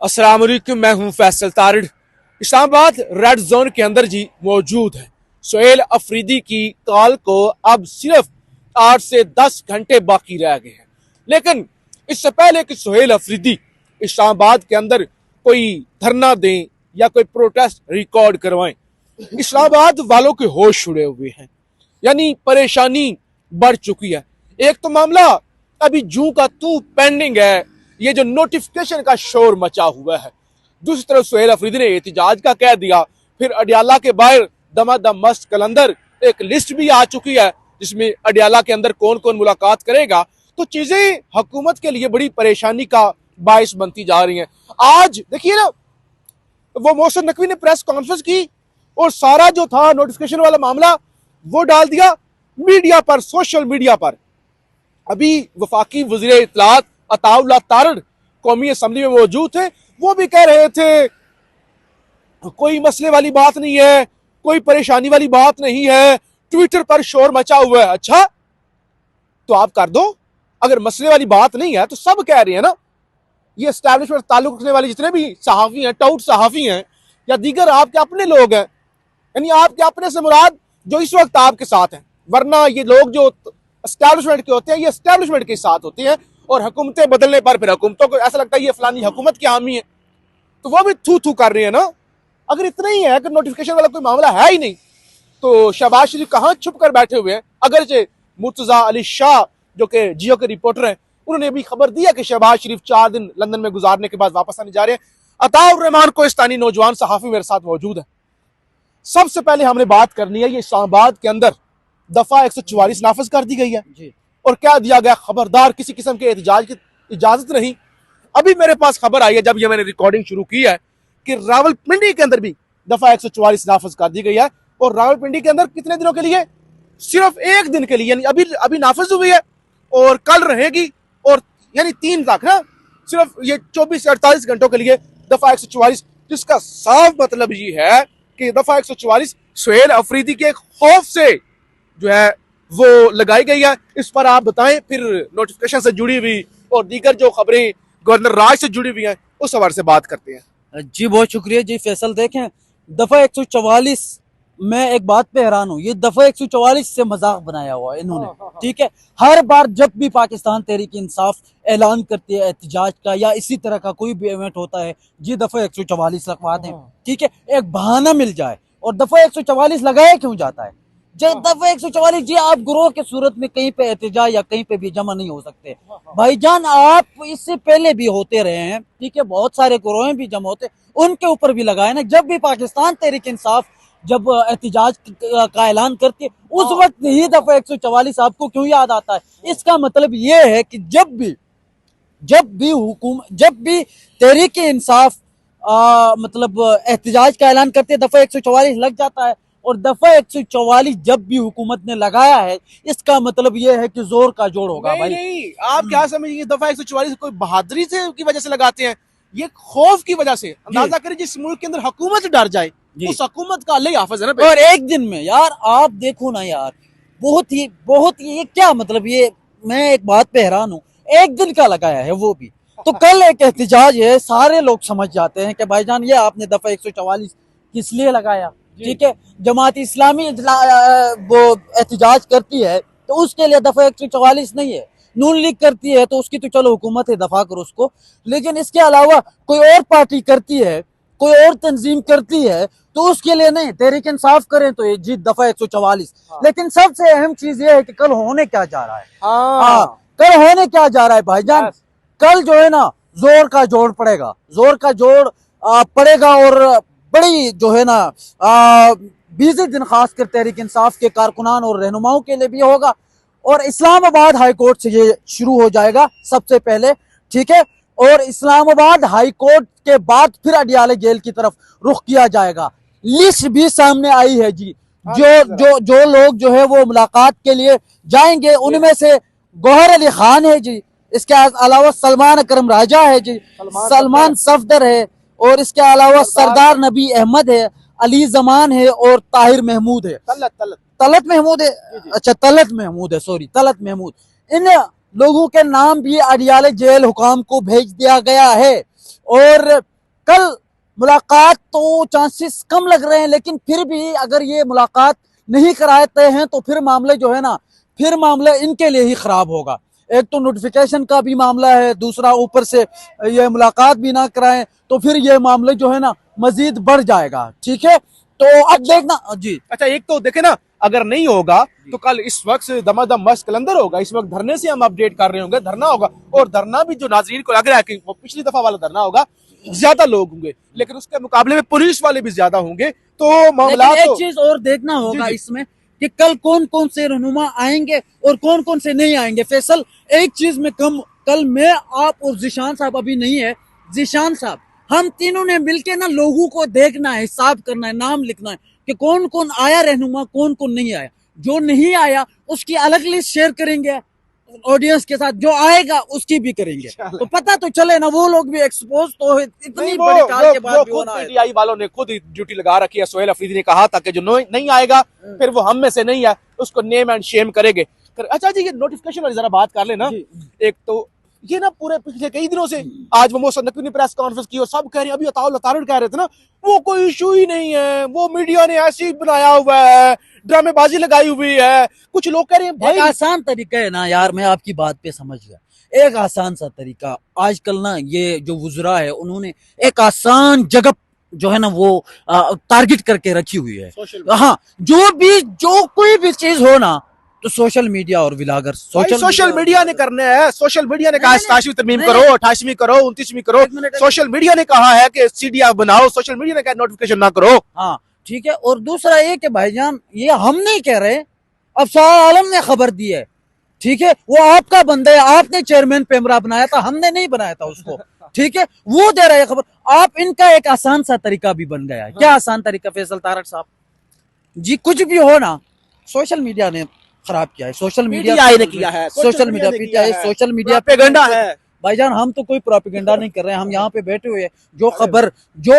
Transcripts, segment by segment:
अस्सलाम वालेकुम, मैं हूं फैसल तारिड़। इस्लामाबाद रेड जोन के अंदर जी मौजूद है। सुहेल अफरीदी की कॉल को अब सिर्फ 8 से 10 घंटे बाकी रह गए हैं, लेकिन इससे पहले कि सुहेल अफरीदी इस्लामाबाद के अंदर कोई धरना दें या कोई प्रोटेस्ट रिकॉर्ड करवाएं, इस्लामाबाद वालों के होश उड़े हुए हैं, यानी परेशानी बढ़ चुकी है। एक तो मामला अभी जू का तू पेंडिंग है, ये जो नोटिफिकेशन का शोर मचा हुआ है। दूसरी तरफ सुहेल अफरीदी ने एहतिजाज का कह दिया। फिर अडियाला के बाहर दमादम मस्त कलंदर एक लिस्ट भी आ चुकी है जिसमें अडियाला के अंदर कौन कौन मुलाकात करेगा। तो चीजें हुकूमत के लिए बड़ी परेशानी का बायस बनती जा रही हैं। आज देखिए ना, वो मोहसिन नकवी ने प्रेस कॉन्फ्रेंस की और सारा जो था नोटिफिकेशन वाला मामला वो डाल दिया मीडिया पर, सोशल मीडिया पर। अभी वफाकी वजीर इत्तलात अताउल्लाह तारिड़ कौमी असम्बली में मौजूद थे, वो भी कह रहे थे कोई मसले वाली बात नहीं है, कोई परेशानी वाली बात नहीं है, ट्विटर पर शोर मचा हुआ है। अच्छा, तो आप कर दो। अगर मसले वाली बात नहीं है तो सब कह रहे हैं ना। ये एस्टैब्लिशमेंट ताल्लुक रखने वाले जितने भी सहाफ़ी हैं, टाउट सहाफ़ी हैं या दीगर आपके अपने लोग हैं, यानी आपके अपने से मुराद जो इस वक्त आपके साथ हैं, वरना ये लोग जो एस्टैब्लिशमेंट के होते हैं ये एस्टैब्लिशमेंट के साथ होते हैं और हुकूमतें बदलने पर फिर हुकूमतों को ऐसा लगता है ये फलानी हुकूमत के हामी है, तो वो भी थू थू कर रहे हैं ना। अगर इतना ही है कि नोटिफिकेशन वाला कोई मामला है ही नहीं तो शहबाज शरीफ कहाँ छुप कर बैठे हुए हैं। अगरचे मुर्तजा अली शाह जो कि जियो के रिपोर्टर हैं, उन्होंने भी खबर दिया कि शहबाज शरीफ 4 दिन लंदन में गुजारने के बाद वापस आने जा रहे हैं। अताउर रहमान कोहिस्तानी नौजवान सहाफी मेरे साथ मौजूद है। सबसे पहले हमने बात करनी है, ये इस्लामाबाद के अंदर दफा 144 नाफज कर दी गई है जी। और क्या दिया गया, खबरदार किसी किस्म के एहतजाज की इजाजत नहीं। अभी मेरे पास खबर आई है जब ये मैंने रिकॉर्डिंग शुरू की है कि रावलपिंडी के अंदर भी दफा 144 नाफज कर दी गई है। और रावलपिंडी के अंदर कितने दिनों के लिए? सिर्फ 1 दिन के लिए, यानी अभी नाफज हुई है और कल रहेगी, और यानी 3 तक ना, सिर्फ ये 24 से 48 घंटों के लिए दफा 144, जिसका साफ मतलब ये है कि दफा 144 सुहेल अफरीदी के खौफ से जो है वो लगाई गई है। इस पर आप बताएं, फिर नोटिफिकेशन से जुड़ी हुई और दीगर जो खबरें गवर्नर राज से जुड़ी हुई हैं उस हवाले से बात करते हैं। जी बहुत शुक्रिया जी फैसल। देखें, दफा 144, मैं एक बात पे हैरान हूँ, ये दफा 144 से मजाक बनाया हुआ है इन्होंने। ठीक है, हर बार जब भी पाकिस्तान तहरीक इंसाफ ऐलान करती है एहतजाज का या इसी तरह का कोई भी इवेंट होता है, जी दफा 144 लगवा दें, ठीक है, एक बहाना मिल जाए। और दफा 144 लगाया क्यों जाता है? जब दफा 144 जी आप ग्रोह के सूरत में कहीं पे एहतजाज या कहीं पे भी जमा नहीं हो सकते भाईजान। आप इससे पहले भी होते रहे हैं, ठीक है, बहुत सारे ग्रोह भी जमा होते, उनके ऊपर भी लगाए ना। जब भी पाकिस्तान तहरीक इंसाफ जब एहतजाज का ऐलान करती है उस वक्त ही दफा 144 आपको क्यों याद आता है? इसका मतलब ये है कि जब भी तहरीक इंसाफ मतलब एहतजाज का ऐलान करते हैं दफा 144 लग जाता है। और दफा 144 जब भी हुकूमत ने लगाया है इसका मतलब यह है कि जोर का जोड़ होगा। नहीं, भाई नहीं, आप क्या समझिए दफा 144 कोई बहादुरी से की वजह से लगाते हैं? ये खौफ की वजह से। अंदाजा करें जिस मुल्क के अंदर हुकूमत डर जाए उस हुकूमत का अल्लाह ही हाफिज है ना। और एक दिन में यार आप देखो ना यार, बहुत ही ये क्या मतलब, ये मैं एक बात पे हैरान हूँ, एक दिन का लगाया है वो भी। तो कल एक एहतजाज है, सारे लोग समझ जाते हैं कि भाईजान ये आपने दफा 144 किस लिए लगाया। ठीक है, जमात इस्लामी वो एहतजाज करती है तो उसके लिए दफा 144 नहीं है। नून लीग करती है तो उसकी तो चलो हुकूमत है, दफा करो उसको। लेकिन इसके अलावा कोई और पार्टी करती है, कोई और तंजीम करती है तो उसके लिए नहीं, तहरीक इंसाफ करें तो ये जी दफा 144। लेकिन सबसे अहम चीज ये है कि कल होने क्या जा रहा है। कल होने क्या जा रहा है भाईजान? कल जो है ना जोर का जोड़ पड़ेगा, जोर का जोड़ पड़ेगा। और बड़ी जो है ना 20 दिन खासकर तहरीक इंसाफ के कारकुनान और रहनुमाओं के लिए भी होगा। और इस्लामाबाद हाई कोर्ट से ये शुरू हो जाएगा सबसे पहले, ठीक है। और इस्लामाबाद हाई कोर्ट के बाद फिर अडियाला जेल की तरफ रुख किया जाएगा। लिस्ट भी सामने आई है जी, जो लोग जो है वो मुलाकात के लिए जाएंगे उनमें से गौहर अली खान है जी, इसके अलावा सलमान अकरम राजा है जी, सलमान सफदर है, और इसके अलावा सरदार नबी अहमद है, अली जमान है और ताहिर महमूद है। तलत महमूद है, अच्छा तलत महमूद है, सॉरी तलत महमूद। इन लोगों के नाम भी अडियाला जेल हुकाम को भेज दिया गया है। और कल मुलाकात तो चांसेस कम लग रहे हैं, लेकिन फिर भी अगर ये मुलाकात नहीं कराते हैं तो फिर मामले जो है ना, फिर मामला इनके लिए ही खराब होगा। एक तो नोटिफिकेशन का भी मामला है, दूसरा ऊपर से ये मुलाकात भी ना कराएं तो फिर ये मामले जो है ना मजीद बढ़ जाएगा। ठीक है, तो अब देखना जी। अच्छा, एक तो देखे ना, अगर नहीं होगा तो कल इस वक्त दमादम मस्त कलंदर होगा, इस वक्त धरने से हम अपडेट कर रहे होंगे, धरना होगा, और धरना भी जो नाजरीन को लग रहा है कि वो पिछली दफा वाला धरना होगा, ज्यादा लोग होंगे, लेकिन उसके मुकाबले में पुलिस वाले भी ज्यादा होंगे, तो मामला लेकिन एक तो चीज और देखना होगा जी, जी। इसमें कि कल कौन कौन से रहनुमा आएंगे और कौन कौन से नहीं आएंगे। फैसल, एक चीज में कल मैं, आप और जिशान साहब अभी नहीं है, जिशान साहब, हम तीनों ने मिलके ना लोगों को देखना है, हिसाब करना है, नाम लिखना है कि कौन कौन आया रहनुमा, कौन कौन नहीं आया। जो नहीं आया उसकी अलग लिस्ट शेयर करेंगे ऑडियंस के साथ, जो आएगा उसकी भी करेंगे, तो पता तो चले ना, वो लोग भी एक्सपोज तो इतनी नहीं, बड़ी कार के बाद भी खुद होना है। पीटीआई वालों ने खुद ड्यूटी लगा रखी है। सोहेल अफरीदी ने कहा था कि जो नहीं आएगा फिर वो हम में से नहीं है, उसको नेम एंड शेम करेंगे। अच्छा जी, ये नोटिफिकेशन वाली जरा बात कर लेना। एक तो ये ना पूरे पिछले कई दिनों से, आज वो मोहसिन नकवी ने प्रेस कॉन्फ्रेंस की और सब कह रहे हैं, अभी अताउल अतारुल कह रहे थे ना, वो कोई इशू ही नहीं है, वो मीडिया ने ऐसे ही बनाया हुआ है, ड्रामेबाजी लगाई हुई है। कुछ लोग कह रहे हैं एक भाई आसान तरीका है ना यार, मैं आपकी बात पे समझ गया। एक आसान सा तरीका आजकल ना, ये जो वुजरा है उन्होंने एक आसान जगह जो है ना वो टारगेट करके रखी हुई है। हाँ, जो कोई भी चीज हो ना तो सोशल मीडिया और विलागर, सोशल मीडिया ने करने हैं। सोशल मीडिया ने कहा नहीं, 27वीं तरमीम नहीं, करो, 28वीं करो, 29वीं करो। एक मिनट, सोशल मीडिया ने कहा है कि सीडीएफ बनाओ, सोशल मीडिया ने कहा नोटिफिकेशन ना करो। हाँ ठीक है। और दूसरा ये कि भाईजान, ये हम नहीं कह रहे, अब शाह आलम ने खबर दी है, ठीक है, वो आपका बंदा है, आपने चेयरमैन पेमरा बनाया था, हमने नहीं बनाया था उसको, ठीक है, वो दे रहा है खबर। आप इनका एक आसान सा तरीका भी बन गया है। क्या आसान तरीका फैसल तारक साहब जी? कुछ भी हो ना, सोशल मीडिया ने खराब किया है, सोशल मीडिया ने किया है, सोशल मीडिया पीटा है, सोशल मीडिया प्रोपेगेंडा है। भाईजान हम तो कोई प्रोपेगेंडा नहीं कर रहे हैं, हम यहाँ पे बैठे हुए हैं, जो खबर, जो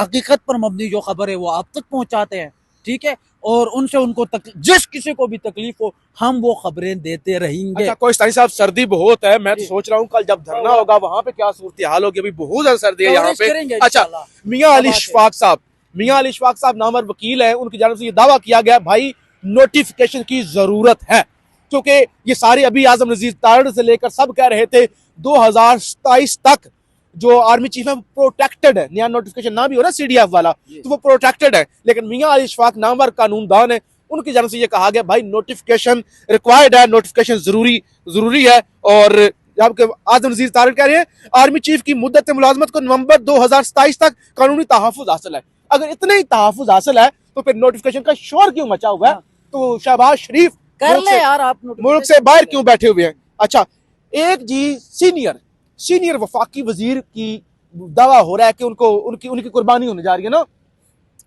हकीकत पर मबनी जो खबर है वो आप तक पहुंचाते हैं, ठीक है, और उनसे उनको जिस किसी को भी तकलीफ हो हम वो खबरें देते रहेंगे। अच्छा, कोई साहब, सर्दी बहुत है, मैं तो सोच रहा हूँ कल जब धरना होगा वहां पे क्या सूरत हाल होगी, अभी बहुत ज्यादा सर्दी है यहाँ पे। अच्छा, मियां अली इशफाक साहब नामवर वकील है, उनकी जानिब से ये दावा किया गया भाई नोटिफिकेशन की जरूरत है, क्योंकि ये सारे अभी आजम नजीर तारड़ से लेकर सब कह रहे थे 2027 तक जो आर्मी चीफ है प्रोटेक्टेड है, नया नोटिफिकेशन ना भी हो ना सीडीएफ वाला तो वो प्रोटेक्टेड है। लेकिन मियां अली इशफाक नामवर कानूनदान है, उनकी जानिब से ये कहा गया भाई नोटिफिकेशन रिक्वायर्ड है, नोटिफिकेशन जरूरी है। और जबकि आजम नजीर तारड़ कह रहे हैं आर्मी चीफ की मुद्दत मुलाजमत को नवंबर 2027 तक कानूनी तहफ़्फ़ुज़ हासिल है। अगर इतने ही तहफ़्फ़ुज़ हासिल है तो फिर नोटिफिकेशन का शोर क्यों मचा हुआ है? तो शहबाज शरीफ कर ले यार, आप मुल्क से बाहर क्यों बैठे हुए हैं? अच्छा, एक जी सीनियर वफाकी वजीर की दावा हो रहा है कि उनकी कुर्बानी होने जा रही है ना।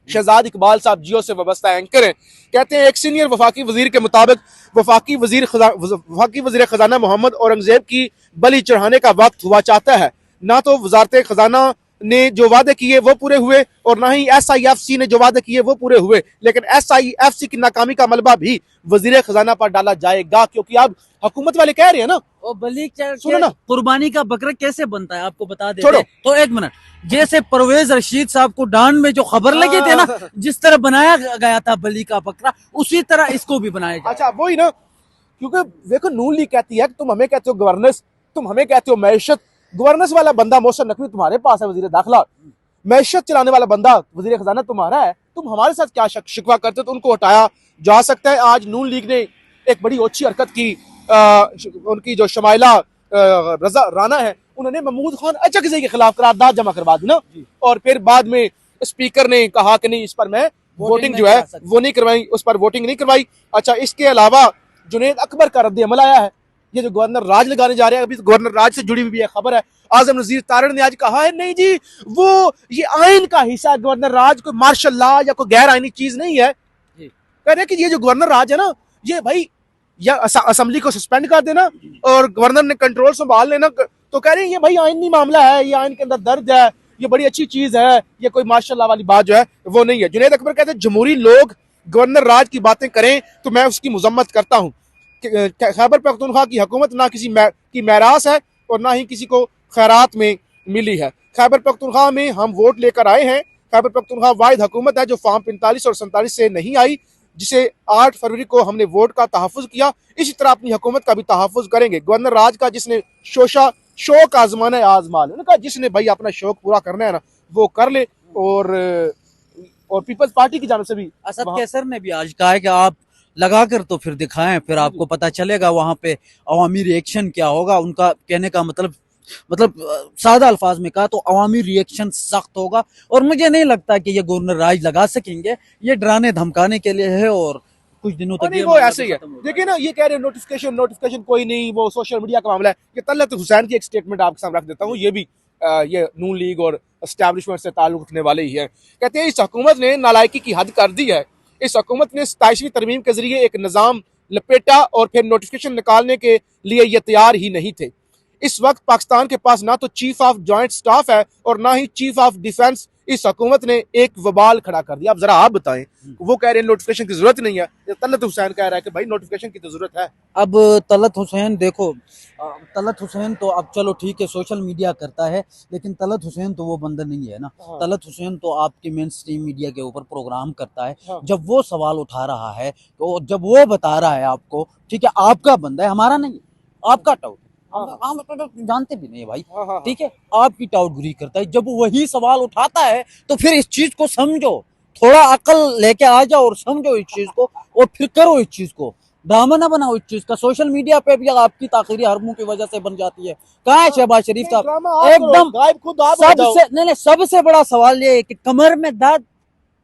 शहजाद इकबाल साहब जियो से वाबस्ता एंकर हैं, कहते हैं एक सीनियर वफाकी वजीर के मुताबिक वफाकी वजीर खजाना मोहम्मद औरंगजेब की बलि चढ़ाने का वक्त हुआ चाहता है। ना तो वजारत खजाना ने जो वादे किए वो पूरे हुए और ना ही SIFC ने जो वादे किए वो पूरे हुए, लेकिन SIFC की नाकामी का मलबा भी वजीर खजाना पर डाला जाएगा, क्योंकि अब हुकूमत वाले कह रहे हैं ना, वो बलि सुनो ना, कुर्बानी का बकरा कैसे बनता है आपको बता देते छोड़ो। तो एक मिनट, जैसे परवेज रशीद साहब को डांड में जो खबर लगी थी ना, जिस तरह बनाया गया था बलि का बकरा, उसी तरह इसको भी बनाया जाए। अच्छा, वही ना, क्योंकि देखो नून लीग कहती है कि तुम हमें कहते हो गवर्नेंस, तुम हमें कहते हो मैशत। गवर्नेंस वाला बंदा मोहसिन नकवी तुम्हारे पास है, वजीर दाखिला। मैशत चलाने वाला बंदा वजीर खजाना तुम्हारा है, तुम हमारे साथ क्या शिकवा करते हो? तो उनको हटाया जा सकता है। आज नून लीग ने एक बड़ी अच्छी हरकत की, उनकी जो शमाइला रजा राना है, उन्होंने महमूद खान अचकज़ई के खिलाफ करारदाद जमा करवा दी ना, और फिर बाद में स्पीकर ने कहा कि नहीं, इस पर मैं वोटिंग जो है वो नहीं करवाई, उस पर वोटिंग नहीं करवाई। अच्छा, इसके अलावा जुनैद अकबर का रद्द अमल आया है, ये जो गवर्नर राज लगाने जा रहे हैं, अभी गवर्नर राज से जुड़ी हुई खबर है। आजम नजीर तारड़ ने आज कहा है नहीं जी, वो ये आइन का हिस्सा है, गवर्नर राज कोई मार्शल लॉ या कोई गैर आइनी चीज नहीं है। कह रहे हैं कि ये जो गवर्नर राज है ना, ये भाई या असेंबली को सस्पेंड कर देना और गवर्नर ने कंट्रोल संभाल लेना, तो कह रहे हैं ये भाई आइनी मामला है, ये आइन के अंदर दर्ज है, ये बड़ी अच्छी चीज है, ये कोई मार्शल लॉ वाली बात जो है वो नहीं है। जुनैद अकबर कहते हैं जमहूरी लोग गवर्नर राज की बातें करें तो मैं उसकी मजम्मत करता हूँ। खैबर पख्तूनख्वा की हुकूमत ना किसी की मैरास है और ना ही किसी को खैरात में मिली है। खैबर पख्तूनख्वा में हम वोट लेकर आए हैं। खैबर पख्तूनख्वा वाहिद हुकूमत है जो फॉर्म 45 और 47 से नहीं आई, जिसे 8 फरवरी को हमने वोट का तहफ़्फ़ुज़ किया। इसी तरह अपनी हुकूमत का भी तहफ़्फ़ुज़ करेंगे। गवर्नर राज का जिसने शौक आजमाना है आजमा ले, उन्होंने कहा जिसने भाई अपना शौक पूरा करना है ना वो कर ले। और पीपल्स पार्टी की जानिब से भी असद कैसर ने भी आज कहा है कि आप लगा कर तो फिर दिखाएं, फिर आपको पता चलेगा वहां पे अवामी रिएक्शन क्या होगा। उनका कहने का सादा अल्फाज में कहा तो अवामी रिएक्शन सख्त होगा, और मुझे नहीं लगता कि ये गवर्नर राज लगा सकेंगे। ये डराने धमकाने के लिए है और कुछ दिनों तक वो ऐसे ही है। देखिए ना, ये कह रहे हैं नोटिफिकेशन कोई नहीं, वो सोशल मीडिया का मामला है। ये तलत हुसैन की एक स्टेटमेंट आपके सामने रख देता हूँ। ये भी ये नून लीग और एस्टैब्लिशमेंट से ताल्लुक रखने वाले ही है। कहते हैं इस हुकूमत ने नालायकी की हद कर दी है। इस हुकूमत ने 27वीं तरमीम के जरिए एक निज़ाम लपेटा और फिर नोटिफिकेशन निकालने के लिए ये तैयार ही नहीं थे। इस वक्त पाकिस्तान के पास ना तो चीफ ऑफ जॉइंट स्टाफ है और ना ही चीफ ऑफ डिफेंस। इस हुकूमत ने एक वबाल खड़ा कर दिया। अब जरा आप बताएं, वो कह रहे हैं नोटिफिकेशन की जरूरत नहीं है, तलत हुसैन कह रहा है कि भाई नोटिफिकेशन की तो जरूरत है। अब तलत हुसैन देखो, तलत हुसैन तो अब चलो ठीक है सोशल मीडिया करता है, लेकिन तलत हुसैन तो वो बंदा नहीं है ना। हाँ। तलत हुसैन तो आपकी मेन स्ट्रीम मीडिया के ऊपर प्रोग्राम करता है। हाँ। जब वो सवाल उठा रहा है तो जब वो बता रहा है आपको, ठीक है आपका बंदा है, हमारा नहीं, आपका टाउट हम जानते भी नहीं है भाई, हाँ। ठीक है आपकी टाउटगिरी करता है। जब वही सवाल उठाता है तो फिर इस चीज को समझो, थोड़ा अकल लेके आ जाओ और समझो इस चीज को, और फिर करो इस चीज को। ड्रामा ना बनाओ इस चीज का। सोशल मीडिया पे भी आपकी ताखिरी हरमों की वजह से बन जाती है। कहाँ है शहबाज शरीफ का एकदम सबसे बड़ा सवाल ये है कि कमर में दर्द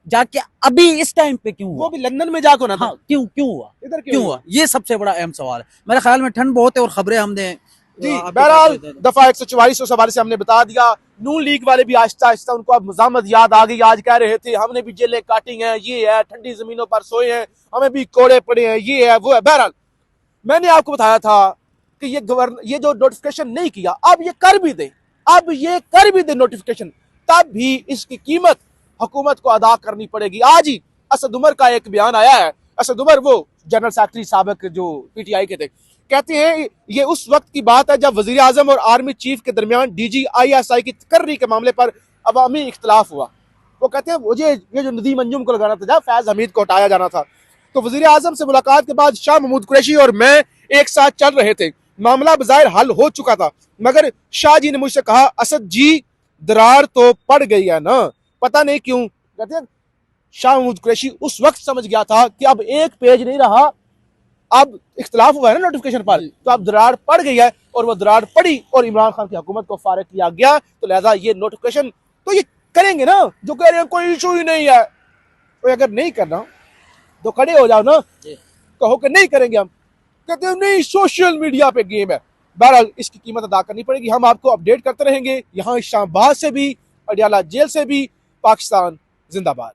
जाके अभी इस टाइम पे क्यों हुआ? वो भी लंदन में जाकर ना। हाँ, क्यों हुआ? इधर क्यों हुआ? ये सबसे बड़ा अहम सवाल है। मेरे ख्याल में ठंड बहुत है और खबरें हमने जी बहरहाल दफा 144 उस हवाले से हमने बता दिया। नून लीग वाले भी आहिस्ता आहिस्ता उनको अब मजामत याद आ गई। आज कह रहे थे हमने भी जेलें काटी हैं, ये है, ठंडी जमीनों पर सोए हैं, हमें भी कोड़े पड़े हैं, ये है वो है। बहरहाल मैंने आपको बताया था कि ये जो नोटिफिकेशन नहीं किया, अब ये कर भी दे नोटिफिकेशन, तब भी इसकी कीमत हुकूमत को अदा करनी पड़ेगी। आज ही असद उमर का एक बयान आया है। असद उमर वो जनरल सेक्रेटरी साबिक जो पीटीआई के थे, कहते हैं ये उस वक्त की बात है जब वजीर आजम और आर्मी चीफ के दरमियान डीजी ISI की तकर्री के मामले पर अवामी इख्तलाफ हुआ। वो कहते हैं मुझे ये जो नदीम अंजुम को लगाना था, जब फैज हमीद को हटाया जाना था, तो वजीर आजम से मुलाकात के बाद शाह महमूद कुरैशी और मैं एक साथ चल रहे थे। मामला बज़ाहिर हल हो चुका था, मगर शाह जी ने मुझसे कहा असद जी दरार तो पड़ गई है ना, पता नहीं क्यों। कहते हैं शाह महमूद कुरैशी उस वक्त समझ गया था कि अब एक पेज नहीं रहा, अब इख्तलाफ हुआ है ना नोटिफिकेशन पर, तो अब दरार पड़ गई है और वो दरार पड़ी और इमरान खान की हुकूमत को फारिग किया गया। तो लिहाजा ये नोटिफिकेशन तो ये करेंगे ना, जो कह रहे हैं कोई इशू ही नहीं है। तो अगर नहीं करना तो खड़े हो जाओ ना, कहो कि नहीं करेंगे हम। कहते हैं नहीं सोशल मीडिया पे गेम है। बहरहाल इसकी कीमत अदा करनी पड़ेगी। हम आपको अपडेट करते रहेंगे यहाँ इस्लामाबाद से भी, अडियाला जेल से भी। पाकिस्तान जिंदाबाद।